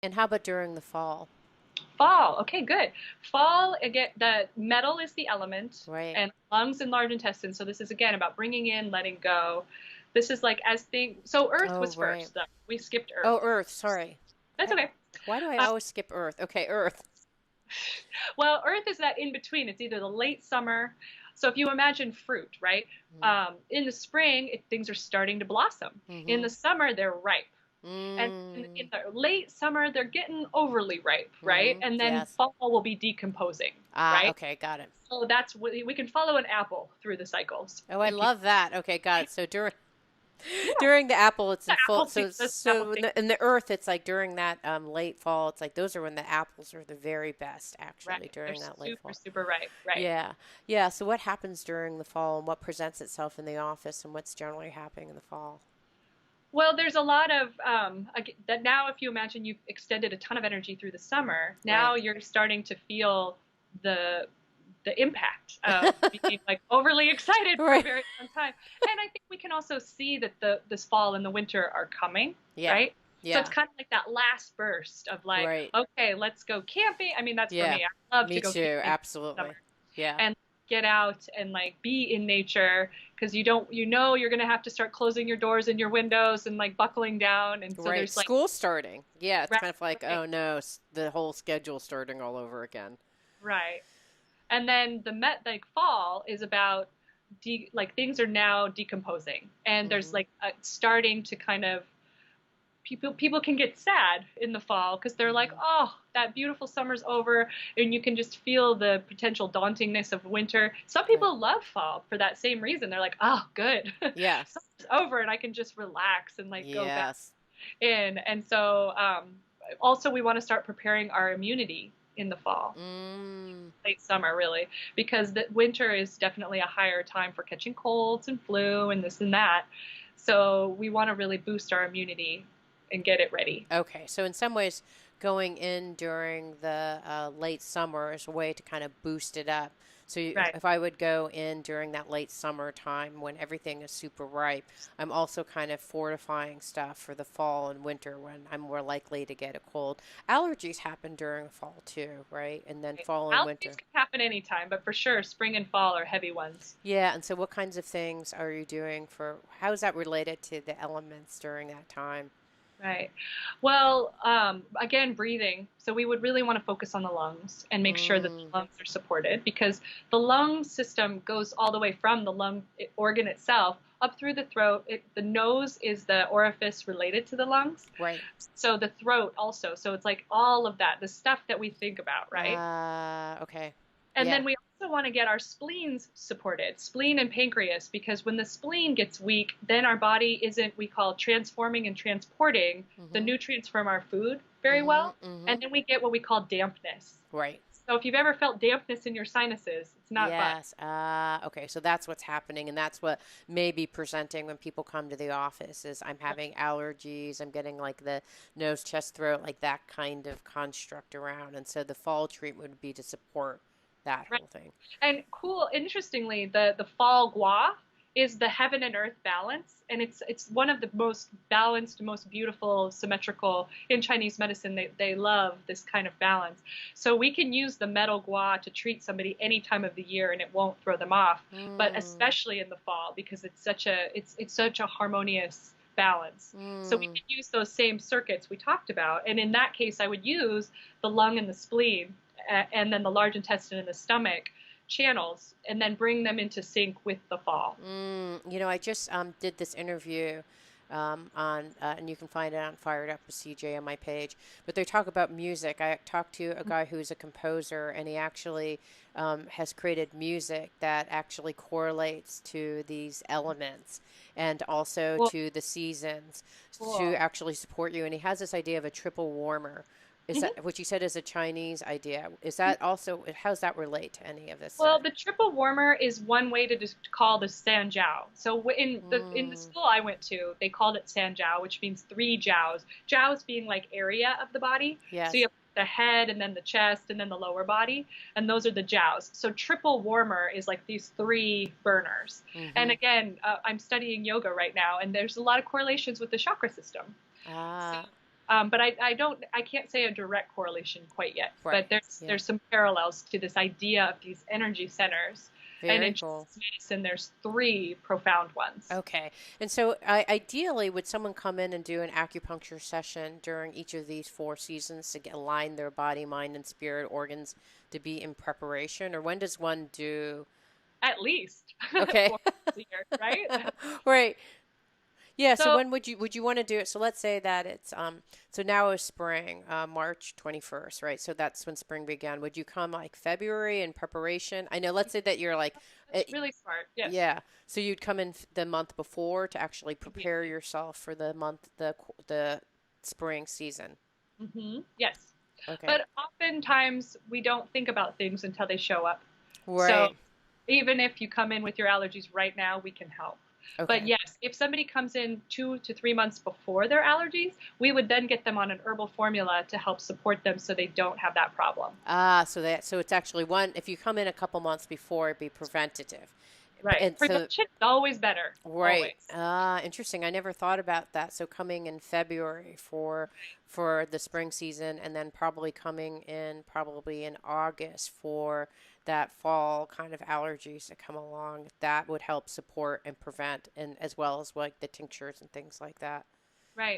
And how about during the fall? Fall. Okay, good. Fall, again, the metal is the element Right. and lungs and large intestine. So this is again about bringing in, letting go. This is like as thing. So Earth Oh, was right. first, though. We skipped Earth. Oh, Earth. Sorry. That's okay. Why do I Uh, always skip Earth? Okay, Earth. well, Earth is that in between. It's either the late summer. So if you imagine fruit, right? In the spring, things are starting to blossom. In Mm-hmm. the summer, they're ripe. And in Mm. the late summer, they're getting overly ripe, right? Mm-hmm. And then Yes. fall will be decomposing, Ah, right? okay, got it. So that's what we can follow an apple through the cycles. Oh, I If you, love that. Okay, got it. So during yeah, during the apple, it's the in full. apple So season, apple so in season, the Earth, it's like during that late fall. It's like those are when the apples are the very best, actually, right? They're during that late super, fall. super ripe, right? Yeah, yeah. So what happens during the fall, and what presents itself in the office, and what's generally happening in the fall? Well, there's a lot of that now. If you imagine you've extended a ton of energy through the summer, now Right. you're starting to feel the the impact of being like overly excited for a Right. very long time. And I think we can also see that the this fall and the winter are coming, Yeah. right? So it's Yeah. kind of like that last burst of like, Right. okay, let's go camping. I mean, that's for Yeah. me. I love to Me go too. camping in the summer Absolutely. Yeah. and get out and like be in nature because you know you're going to have to start closing your doors and your windows and like buckling down and so Right. there's like School starting. Yeah. It's right, kind of like, right, oh no, the whole schedule starting all over again. right. And then the met like fall is about like things are now decomposing and there's Mm-hmm. like starting to kind of people can get sad in the fall because they're like, Mm-hmm. oh, that beautiful summer's over, and you can just feel the potential dauntingness of winter. Some Right. people love fall for that same reason. They're like, oh, good, Yes. summer's over, and I can just relax and like go back Yes. in. And so, also, we want to start preparing our immunity in the fall, Mm. late summer, really, because the winter is definitely a higher time for catching colds and flu and this and that. So we want to really boost our immunity and get it ready. Okay, so in some ways, going in during the late summer is a way to kind of boost it up. So Right. if I would go in during that late summer time when everything is super ripe, I'm also kind of fortifying stuff for the fall and winter when I'm more likely to get a cold. Allergies happen during the fall too, right? And then fall and Allergies winter. can happen anytime, but for sure, spring and fall are heavy ones. Yeah, and so what kinds of things are you doing for, how is that related to the elements during that time? Right. Well, again, breathing. So we would really want to focus on the lungs and make sure that Mm, the lungs are supported because the lung system goes all the way from the lung organ itself up through the throat. The nose is the orifice related to the lungs. right. So the throat also. So it's like all of that, the stuff that we think about, right? Okay. And Yeah. then we also want to get our spleens supported, spleen and pancreas, because when the spleen gets weak, then our body isn't, we call transforming and transporting the Mm-hmm. nutrients from our food very Mm-hmm. well. And Mm-hmm. then we get what we call dampness. Right. So if you've ever felt dampness in your sinuses, it's not fun. Yes. Okay. So that's what's happening, and that's what may be presenting when people come to the office is I'm having allergies, I'm getting like the nose, chest, throat, like that kind of construct around. And so the fall treatment would be to support that Right. whole thing. And cool, interestingly, the fall gua is the heaven and earth balance, and it's one of the most balanced, most beautiful, symmetrical in Chinese medicine. They love this kind of balance. So we can use the metal gua to treat somebody any time of the year, and it won't throw them off. But Mm, especially in the fall because it's such a harmonious balance. So we mm. can use those same circuits we talked about, and in that case, I would use the lung and the spleen and then the large intestine and the stomach channels and then bring them into sync with the fall. I just did this interview on, and you can find it on Fired Up with CJ on my page. But they talk about music. I talked to a guy who's a composer, and he actually has created music that actually correlates to these elements and also Cool, to the seasons to cool. actually support you. And he has this idea of a triple warmer. Is Mhm. that what you said is a Chinese idea? Is that also, how does that relate to any of this Well, stuff? the triple warmer is one way to just call the sanjiao. So in the Mm, school I went to, they called it sanjiao, which means three jiaos. Jiaos being like area of the body. So you yes. have the head and then the chest and then the lower body, and those are the jiaos. So triple warmer is like these three burners. And Mm-hmm. again, I'm studying yoga right now, and there's a lot of correlations with the chakra system. So Ah, But I can't say a direct correlation quite yet. Right. But Yeah. there's some parallels to this idea of these energy centers, and Very in cool. Chinese medicine, there's three profound ones. Okay. And so, ideally, would someone come in and do an acupuncture session during each of these 4 seasons to align their body, mind, and spirit organs to be in preparation? Or when does one do? At least Okay. 4 times a year, right? Right. Yeah, so So when would you want to do it? So let's say that it's so now is spring, March 21st, right? So that's when spring began. Would you come like February in preparation? I know, let's say that you're like uh, that's really smart. Yes. yeah. So you'd come in the month before to actually Mhm. prepare yourself for the month the spring season. Yes. Okay. But oftentimes we don't think about things until they show up. So Right. even if you come in with your allergies right now, we can help. But Okay. yes, if somebody comes in 2 to 3 months before their allergies, we would then get them on an herbal formula to help support them so they don't have that problem. So it's actually one if you come in a couple months before, it'd be preventative. Right. And so Prevention is always better. right. Always. Interesting. I never thought about that. So coming in February for the spring season and then probably in August for that fall kind of allergies that come along, that would help support and prevent and as well as like the tinctures and things like that.